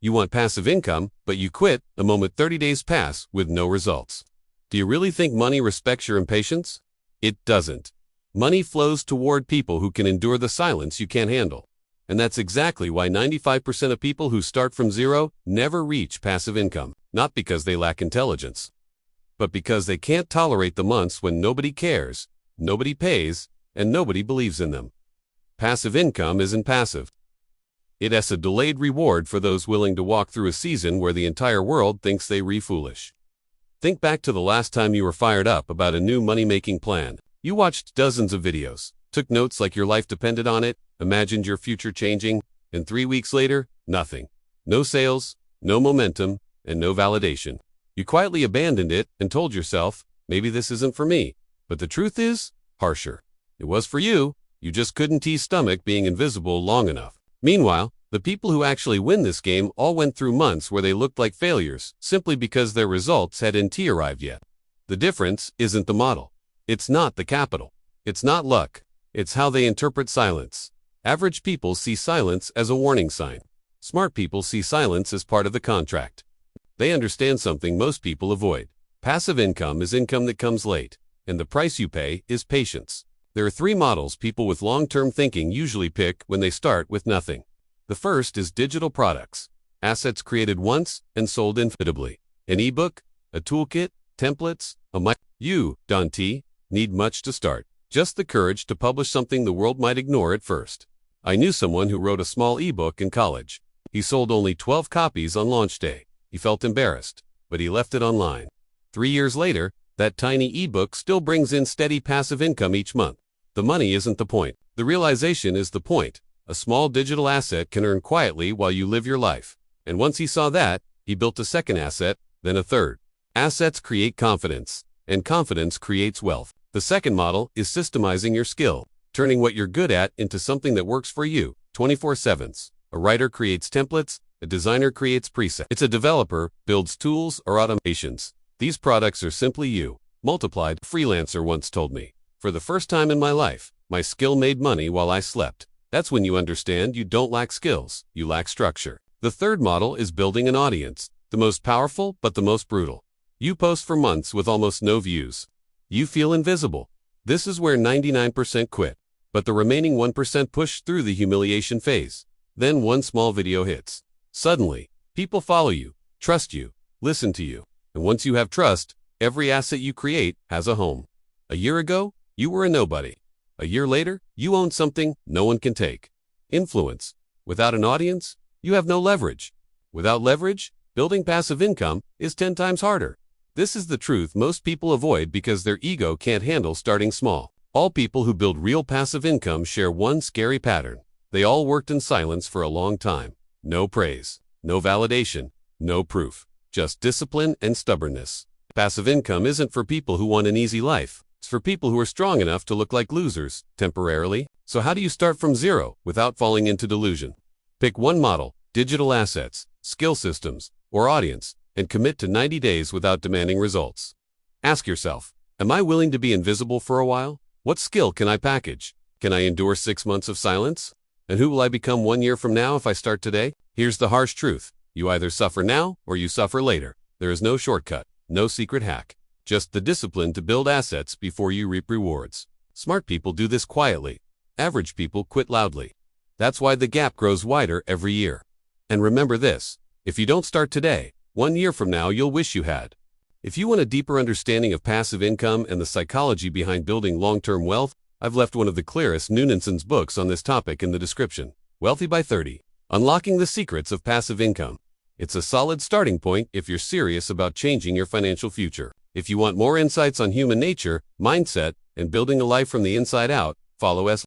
You want passive income, but you quit the moment 30 days pass with no results. Do you really think money respects your impatience? It doesn't. Money flows toward people who can endure the silence you can't handle. And that's exactly why 95% of people who start from zero never reach passive income, not because they lack intelligence, but because they can't tolerate the months when nobody cares, nobody pays, and nobody believes in them. Passive income isn't passive. It has a delayed reward for those willing to walk through a season where the entire world thinks they're foolish. Think back to the last time you were fired up about a new money-making plan. You watched dozens of videos, took notes like your life depended on it, imagined your future changing, and 3 weeks later, nothing. No sales, no momentum, and no validation. You quietly abandoned it and told yourself, maybe this isn't for me. But the truth is, harsher. It was for you, you just couldn't stomach being invisible long enough. Meanwhile, the people who actually win this game all went through months where they looked like failures, simply because their results hadn't arrived yet. The difference isn't the model. It's not the capital. It's not luck. It's how they interpret silence. Average people see silence as a warning sign. Smart people see silence as part of the contract. They understand something most people avoid. Passive income is income that comes late, and the price you pay is patience. There are 3 models people with long-term thinking usually pick when they start with nothing. The first is digital products, assets created once and sold infinitely. An ebook, a toolkit, templates, a mic. You, Dante, need much to start. Just the courage to publish something the world might ignore at first. I knew someone who wrote a small ebook in college. He sold only 12 copies on launch day. He felt embarrassed, but he left it online. 3 years later, that tiny ebook still brings in steady passive income each month. The money isn't the point. The realization is the point. A small digital asset can earn quietly while you live your life. And once he saw that, he built a second asset, then a third. Assets create confidence, and confidence creates wealth. The second model is systemizing your skill, turning what you're good at into something that works for you, 24/7. A writer creates templates, a designer creates presets. A developer builds tools or automations. These products are simply you, multiplied. A freelancer once told me, for the first time in my life, my skill made money while I slept. That's when you understand you don't lack skills, you lack structure. The third model is building an audience, the most powerful but the most brutal. You post for months with almost no views. You feel invisible. This is where 99% quit, but the remaining 1% push through the humiliation phase. Then one small video hits. Suddenly, people follow you, trust you, listen to you. And once you have trust, every asset you create has a home. A year ago, you were a nobody. A year later, you own something no one can take. Influence. Without an audience, you have no leverage. Without leverage, building passive income is 10 times harder. This is the truth most people avoid because their ego can't handle starting small. All people who build real passive income share one scary pattern. They all worked in silence for a long time. No praise, no validation, no proof. Just discipline and stubbornness. Passive income isn't for people who want an easy life. It's for people who are strong enough to look like losers, temporarily. So how do you start from zero without falling into delusion? Pick one model, digital assets, skill systems, or audience, and commit to 90 days without demanding results. Ask yourself, am I willing to be invisible for a while? What skill can I package? Can I endure 6 months of silence? And who will I become 1 year from now if I start today? Here's the harsh truth. You either suffer now or you suffer later. There is no shortcut, no secret hack. Just the discipline to build assets before you reap rewards. Smart people do this quietly. Average people quit loudly. That's why the gap grows wider every year. And remember this, if you don't start today, 1 year from now you'll wish you had. If you want a deeper understanding of passive income and the psychology behind building long-term wealth, I've left one of the clearest Nunenson's books on this topic in the description. Wealthy by 30. Unlocking the Secrets of Passive Income. It's a solid starting point if you're serious about changing your financial future. If you want more insights on human nature, mindset, and building a life from the inside out, follow AzLife.